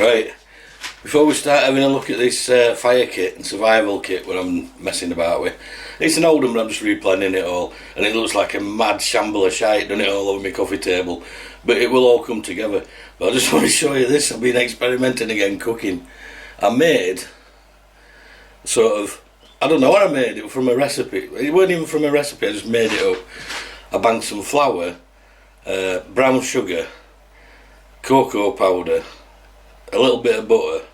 Right, before we start having a look at this fire kit and survival kit what I'm messing about with, it's an old one but I'm just replanning it all, and it looks like a mad shamble of shite, done it all over my coffee table, but it will all come together. But I just want to show you this. I've been experimenting again cooking. I made sort of, I don't know what I made, it was from a recipe. It wasn't even from a recipe, I just made it up. I banged some flour, brown sugar, cocoa powder, a little bit of butter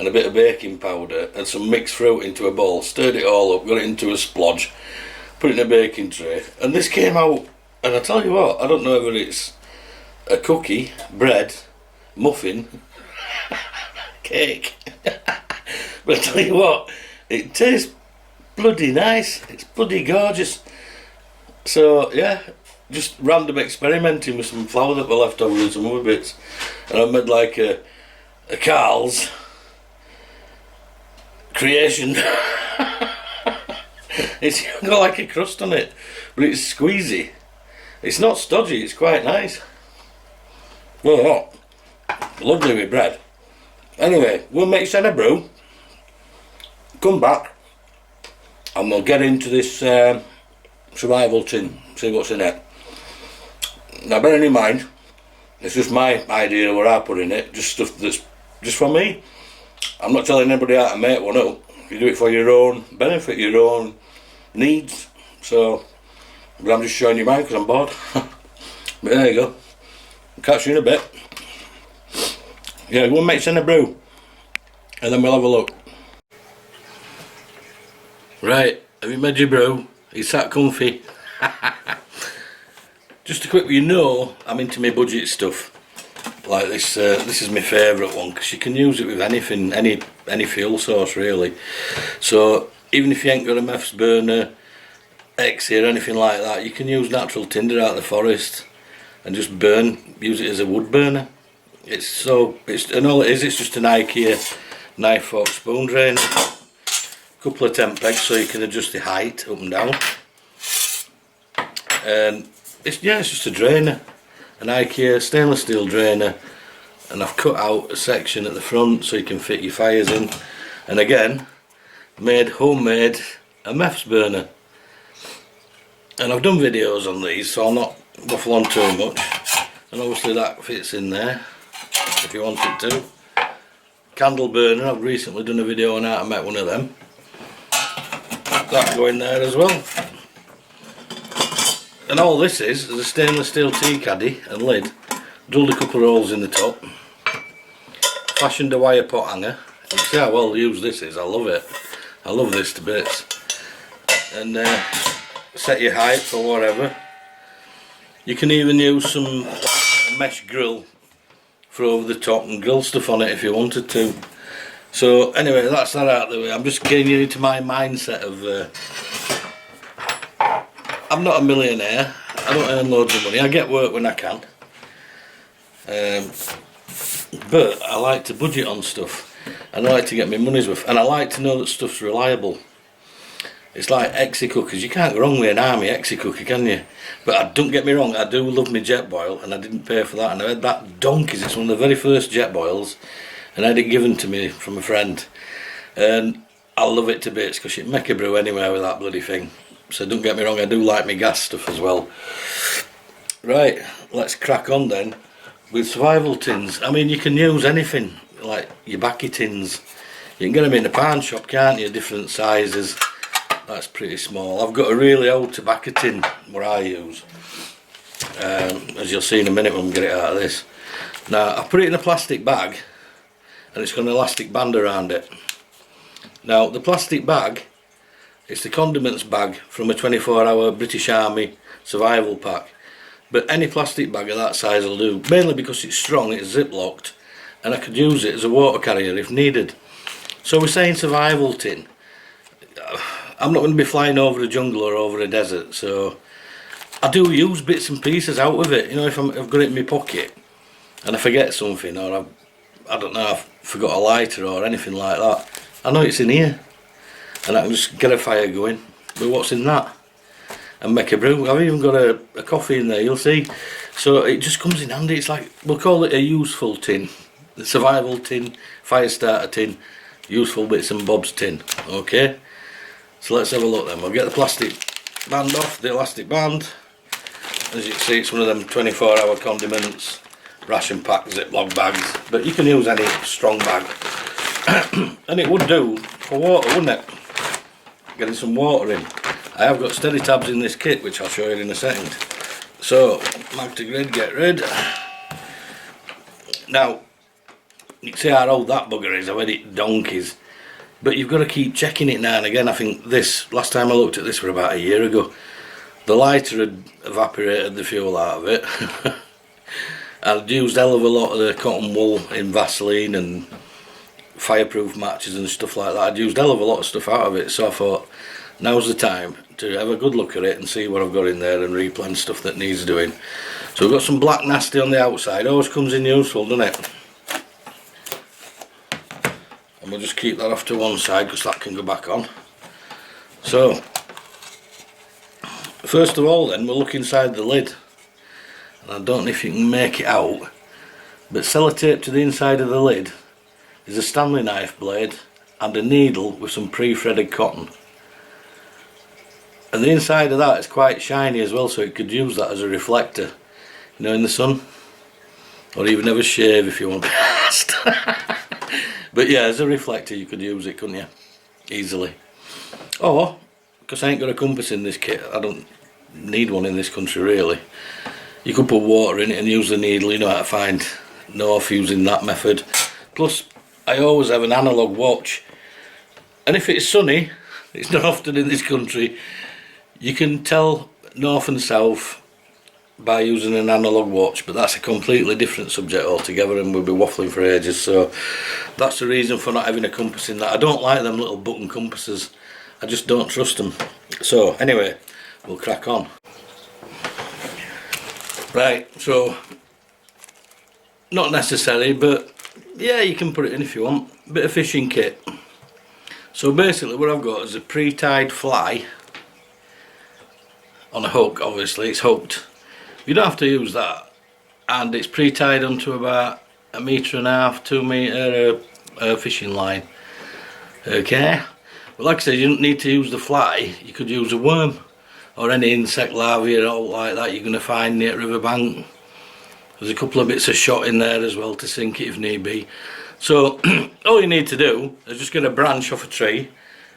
and a bit of baking powder and some mixed fruit into a bowl, stirred it all up, got it into a splodge, put it in a baking tray, and this came out. And I tell you what, I don't know whether it's a cookie, bread, muffin, cake, but I tell you what, it tastes bloody nice, it's bloody gorgeous. So yeah, just random experimenting with some flour that were left over and some other bits, and I made like a Carl's creation. It's got like a crust on it, but it's squeezy. It's not stodgy, it's quite nice. Well, what? Lovely with bread. Anyway, we'll make Senna brew, come back, and we'll get into this survival tin, see what's in it. Now bearing in mind, it's just my idea of what I put in it, just stuff that's just for me. I'm not telling anybody how to make one up. You do it for your own benefit, your own needs. So, but I'm just showing you mine because I'm bored. But there you go. I'll catch you in a bit. Yeah, we'll make Senna brew, and then we'll have a look. Right, have you made your brew? You sat comfy? Just a quick, you know, I'm into my budget stuff. Like this, this is my favourite one because you can use it with anything, any fuel source really. So even if you ain't got a meths burner, Exy or anything like that, you can use natural tinder out of the forest and just use it as a wood burner. And all it is, it's just an IKEA knife, fork, spoon drainer. Couple of temp pegs so you can adjust the height up and down. And it's just a drainer, an IKEA stainless steel drainer, and I've cut out a section at the front so you can fit your fires in. And again, homemade a meths burner. And I've done videos on these, so I'll not waffle on too much. And obviously that fits in there if you wanted to. Candle burner, I've recently done a video on how to make one of them. That go in there as well. And all this is a stainless steel tea caddy and lid. Drilled a couple of holes in the top. Fashioned a wire pot hanger. You see how well used this is. I love it. I love this to bits. And set your height for whatever. You can even use some mesh grill for over the top and grill stuff on it if you wanted to. So anyway, that's that out of the way. I'm just getting you into my mindset of I'm not a millionaire, I don't earn loads of money, I get work when I can, but I like to budget on stuff and I like to get my money's worth, and I like to know that stuff's reliable. It's like Exy cookers, you can't go wrong with an Army Exy cooker, can you? But don't get me wrong, I do love my jet boil and I didn't pay for that, and I had that donkeys, it's one of the very first jet boils, and I had it given to me from a friend, and I love it to bits because you can make a brew anywhere with that bloody thing. So don't get me wrong, I do like my gas stuff as well. Right, let's crack on then with survival tins. I mean, you can use anything, like your backy tins. You can get them in the pawn shop, can't you? Different sizes. That's pretty small. I've got a really old tobacco tin where I use. As you'll see in a minute when we get it out of this. Now, I put it in a plastic bag and it's got an elastic band around it. Now, the plastic bag, it's the condiments bag from a 24-hour British Army survival pack. But any plastic bag of that size will do, mainly because it's strong, it's zip locked, and I could use it as a water carrier if needed. So we're saying survival tin. I'm not going to be flying over a jungle or over a desert, so I do use bits and pieces out of it. You know, if I've got it in my pocket and I forget something, or I don't know, I've forgot a lighter or anything like that, I know it's in here. And I can just get a fire going with what's in that and make a brew. I've even got a coffee in there, you'll see. So it just comes in handy. It's like, we'll call it a useful tin. the survival tin, fire starter tin, useful bits and bobs tin. Okay, so let's have a look then. We'll get the plastic band off, the elastic band. As you can see, it's one of them 24-hour condiments, ration pack Ziploc bags, but you can use any strong bag. And it would do for water, wouldn't it? Getting some water in. I have got steady tabs in this kit, which I'll show you in a second. So, mag to grid, get rid. Now, you can see how old that bugger is. I've had it donkeys. But you've got to keep checking it now and again. I think this, last time I looked at this were about a year ago. The lighter had evaporated the fuel out of it. I'd used a hell of a lot of the cotton wool in Vaseline and fireproof matches and stuff like that. I'd used a hell of a lot of stuff out of it, so I thought now's the time to have a good look at it and see what I've got in there and replan stuff that needs doing. So we've got some black nasty on the outside. Always comes in useful, doesn't it? And we'll just keep that off to one side because that can go back on. So first of all then, we'll look inside the lid. And I don't know if you can make it out, but sellotape to the inside of the lid is a Stanley knife blade and a needle with some pre-threaded cotton. And the inside of that is quite shiny as well, so you could use that as a reflector, you know, in the sun. Or even have a shave if you want. But yeah, as a reflector you could use it, couldn't you? Easily. Or, because I ain't got a compass in this kit, I don't need one in this country really. You could put water in it and use the needle, you know how to find north using that method. Plus, I always have an analogue watch. And if it's sunny, it's not often in this country, you can tell north and south by using an analogue watch, but that's a completely different subject altogether and we'll be waffling for ages. So that's the reason for not having a compass in that. I don't like them little button compasses, I just don't trust them. So anyway, we'll crack on. Right, so not necessary, but yeah, you can put it in if you want. Bit of fishing kit. So basically what I've got is a pre-tied fly on a hook. Obviously it's hooked, you don't have to use that, and it's pre-tied onto about 1.5 meters, 2 meter fishing line. Okay, but like I said, you don't need to use the fly, you could use a worm or any insect larvae or all like that you're going to find near riverbank. There's a couple of bits of shot in there as well to sink it if need be. So all you need to do is just get a branch off a tree,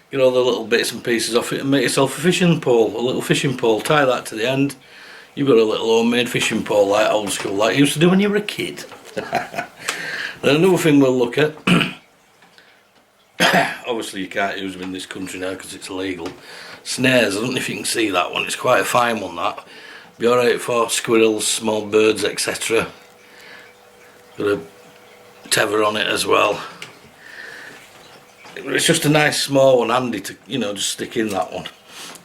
get all the little bits and pieces off it and make yourself a fishing pole, a little fishing pole, tie that to the end. You've got a little homemade fishing pole like old school, like you used to do when you were a kid. Then another thing we'll look at, obviously you can't use them in this country now because it's illegal. Snares, I don't know if you can see that one, it's quite a fine one that. Be alright for squirrels, small birds, etc. Got a tether on it as well. It's just a nice small one, handy to, you know, just stick in that one.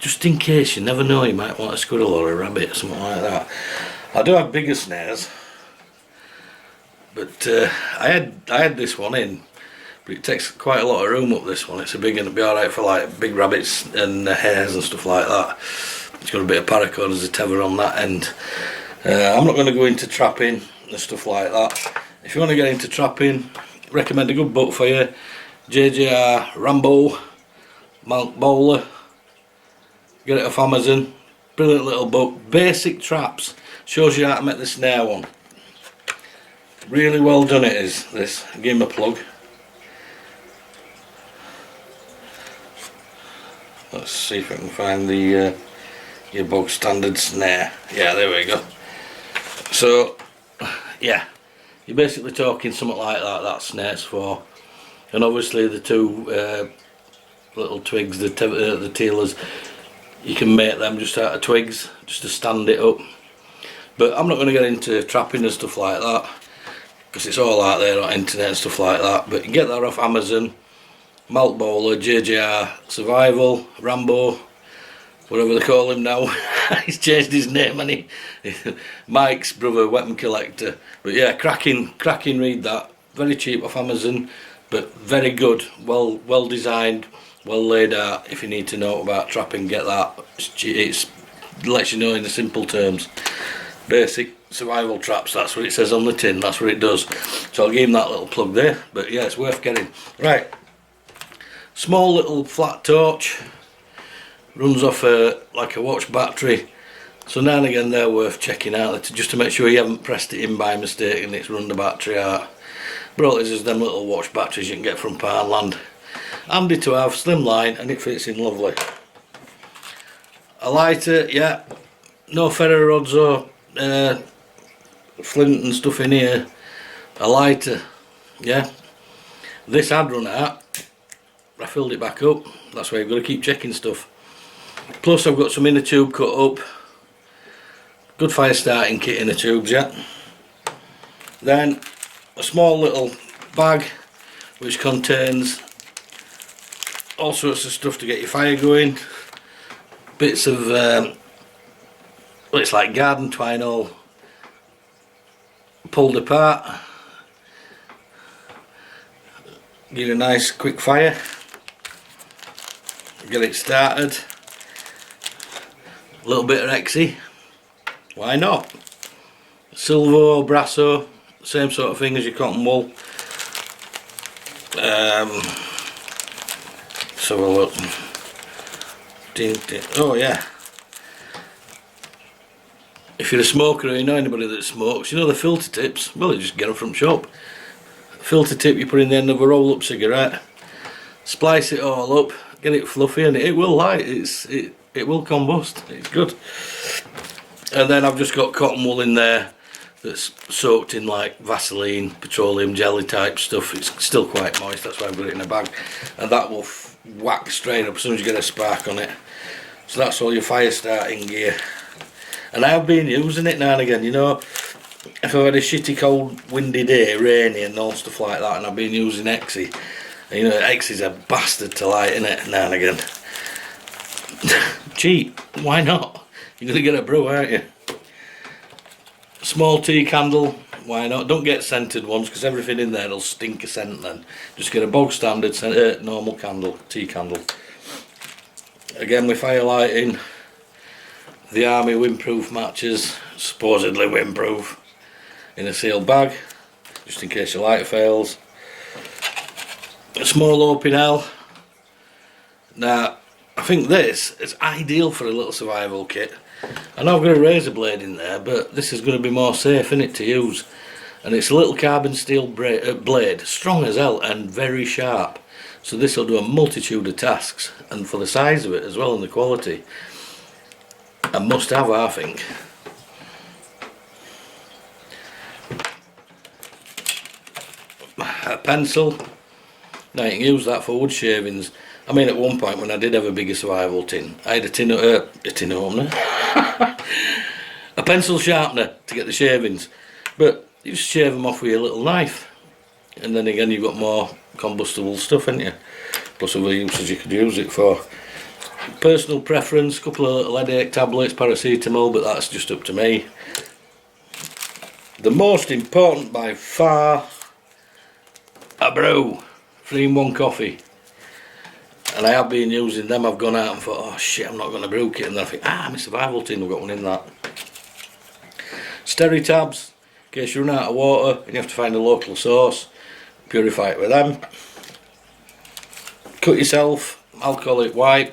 Just in case, you never know, you might want a squirrel or a rabbit or something like that. I do have bigger snares, but I had this one in, but it takes quite a lot of room up this one. It's a big one, it'd be alright for like big rabbits and hares and stuff like that. It's got a bit of paracord as a tether on that end. I'm not going to go into trapping and stuff like that. If you want to get into trapping, recommend a good book for you. JJR Rambo, Mount Bowler. Get it off Amazon. Brilliant little book. Basic traps. Shows you how to make the snare one. Really well done it is, this. Give him a plug. Let's see if I can find the your bog standard snare. Yeah, there we go. So, yeah. You're basically talking something like that snare's for. And obviously the two little twigs, the tealers, you can make them just out of twigs, just to stand it up. But I'm not going to get into trapping and stuff like that, because it's all out there on the internet and stuff like that. But you can get that off Amazon. Malt Bowler, JJR Survival, Rambo, whatever they call him now. He's changed his name, and he Mike's brother, weapon collector. But yeah, cracking read that. Very cheap off Amazon, but very good, well designed, well laid out. If you need to know about trapping, get that. It lets you know in the simple terms. Basic survival traps, that's what it says on the tin, that's what it does. So I'll give him that little plug there, but yeah, it's worth getting. Right, small little flat torch, runs off like a watch battery, so now and again they're worth checking out, just to make sure you haven't pressed it in by mistake and it's run the battery out. But all it is them little watch batteries you can get from Poundland. Handy to have, slim line, and it fits in lovely. A lighter, yeah, no ferro rods or flint and stuff in here. A lighter, yeah. This had run out, I filled it back up, that's why you've got to keep checking stuff. Plus I've got some inner tube cut up, good fire starting kit in the tubes, yeah. Then a small little bag which contains all sorts of stuff to get your fire going. Bits of well, it's like garden twine all pulled apart. Give it a nice quick fire, get it started. A little bit of Exy, why not? Silver or Brasso, same sort of thing as your cotton wool. So we'll look. Oh yeah. If you're a smoker or you know anybody that smokes, you know the filter tips, well you just get them from shop. Filter tip you put in the end of a roll up cigarette, splice it all up, get it fluffy, and it will light, it will combust, it's good. And then I've just got cotton wool in there that's soaked in like Vaseline, petroleum jelly type stuff. It's still quite moist, that's why I've got it in a bag, and that will whack straight up as soon as you get a spark on it. So that's all your fire starting gear. And I've been using it now and again, you know, if I've had a shitty cold windy day, rainy and all stuff like that, and I've been using Exy. And you know, Exy's a bastard to light, innit, now and again. Cheap, why not? You're gonna get a brew, aren't you? Small tea candle, why not? Don't get scented ones because everything in there will stink a scent then. Just get a bog standard normal candle, tea candle. Again with fire lighting, the Army windproof matches, supposedly windproof, in a sealed bag, just in case your light fails. A small open L. Now, I think this is ideal for a little survival kit. I know I've got a razor blade in there, but this is going to be more safe in it to use. And it's a little carbon steel blade, strong as hell and very sharp. So this will do a multitude of tasks, and for the size of it as well and the quality, a must have, I think. A pencil. Now you can use that for wood shavings. I mean, at one point when I did have a bigger survival tin, I had a tin opener, a pencil sharpener to get the shavings, but you just shave them off with your little knife, and then again you've got more combustible stuff, haven't you? Plus other uses you could use it for. Personal preference, a couple of little headache tablets, paracetamol, but that's just up to me. The most important by far, a brew, 3-in-1 coffee. And I have been using them. I've gone out and thought, oh shit, I'm not going to brew kit, and then I think, my survival tin, we've got one in that. Steri tabs, in case you run out of water and you have to find a local source, purify it with them. Cut yourself, alcoholic wipe,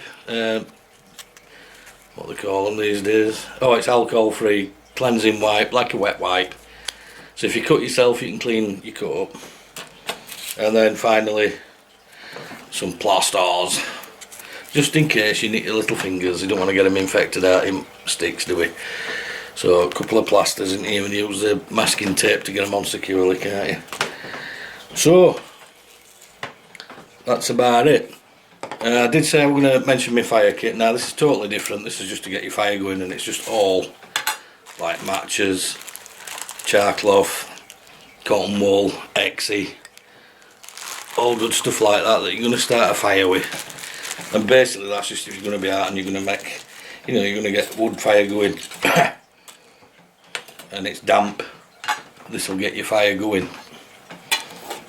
what they call them these days. Oh, it's alcohol free, cleansing wipe, like a wet wipe. So if you cut yourself, you can clean your cut up. And then finally, some plasters, just in case you nick your little fingers. You don't want to get them infected out in sticks, do we? So a couple of plasters in here, and use the masking tape to get them on securely, can't you? So that's about it. I did say I'm going to mention my fire kit. Now this is totally different. This is just to get your fire going, and it's just all like matches, charcloth, cotton wool, Exy, all good stuff like that you're going to start a fire with. And basically that's just if you're going to be out and you're going to make, you know, you're going to get wood fire going and it's damp, this will get your fire going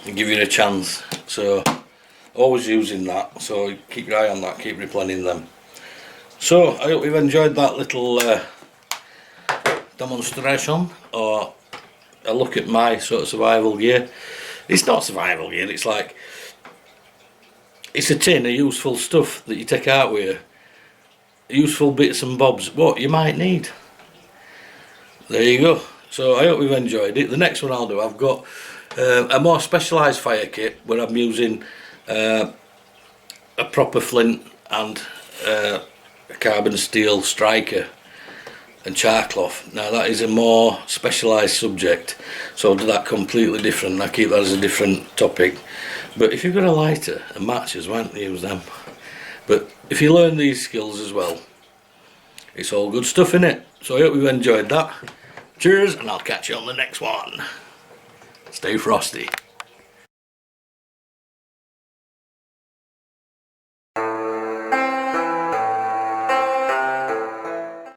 and give you a chance. So always using that, so keep your eye on that, keep replenishing them. So I hope you've enjoyed that little demonstration or a look at my sort of survival gear. It's not survival gear, it's like, it's a tin of useful stuff that you take out with you. Useful bits and bobs, what you might need. There you go. So I hope you've enjoyed it. The next one I'll do, I've got a more specialised fire kit where I'm using a proper flint and a carbon steel striker and char cloth. Now that is a more specialised subject, so I'll do that completely different. I keep that as a different topic. But if you've got a lighter and matches, why don't you use them? But if you learn these skills as well, it's all good stuff, innit? So I hope you've enjoyed that. Cheers, and I'll catch you on the next one. Stay frosty.